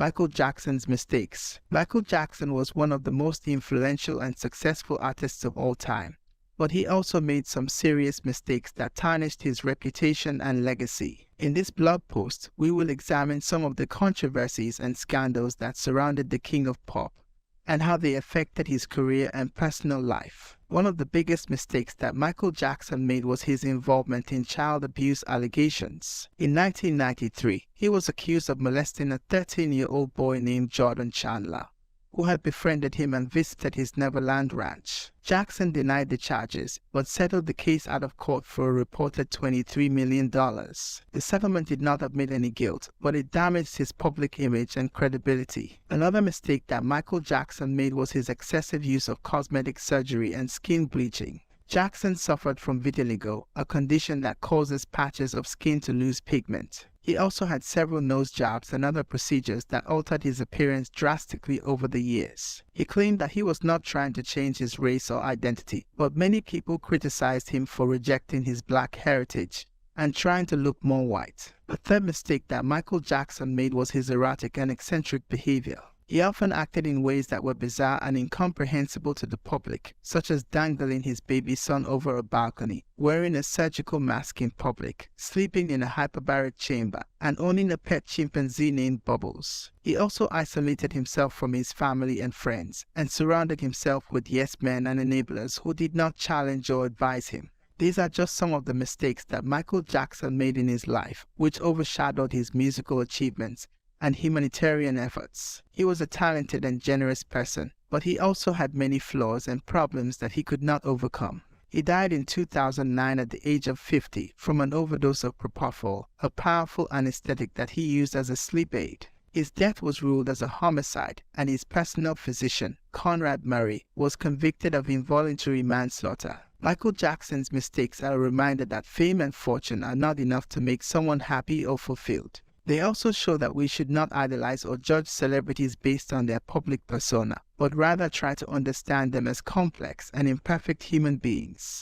Michael Jackson's mistakes. Michael Jackson was one of the most influential and successful artists of all time, but he also made some serious mistakes that tarnished his reputation and legacy. In this blog post, we will examine some of the controversies and scandals that surrounded the king of pop, and how they affected his career and personal life. One of the biggest mistakes that Michael Jackson made was his involvement in child abuse allegations. In 1993, he was accused of molesting a 13-year-old boy named Jordan Chandler, who had befriended him and visited his Neverland ranch. Jackson denied the charges, but settled the case out of court for a reported $23 million. The settlement did not admit any guilt, but it damaged his public image and credibility. Another mistake that Michael Jackson made was his excessive use of cosmetic surgery and skin bleaching. Jackson suffered from vitiligo, a condition that causes patches of skin to lose pigment. He also had several nose jobs and other procedures that altered his appearance drastically over the years. He claimed that he was not trying to change his race or identity, but many people criticized him for rejecting his black heritage and trying to look more white. The third mistake that Michael Jackson made was his erratic and eccentric behavior. He often acted in ways that were bizarre and incomprehensible to the public, such as dangling his baby son over a balcony, wearing a surgical mask in public, sleeping in a hyperbaric chamber, and owning a pet chimpanzee named Bubbles. He also isolated himself from his family and friends, and surrounded himself with yes-men and enablers who did not challenge or advise him. These are just some of the mistakes that Michael Jackson made in his life, which overshadowed his musical achievements and humanitarian efforts. He was a talented and generous person, but he also had many flaws and problems that he could not overcome. He died in 2009 at the age of 50 from an overdose of propofol, a powerful anesthetic that he used as a sleep aid. His death was ruled as a homicide, and his personal physician, Conrad Murray, was convicted of involuntary manslaughter. Michael Jackson's mistakes are a reminder that fame and fortune are not enough to make someone happy or fulfilled. They also show that we should not idolize or judge celebrities based on their public persona, but rather try to understand them as complex and imperfect human beings.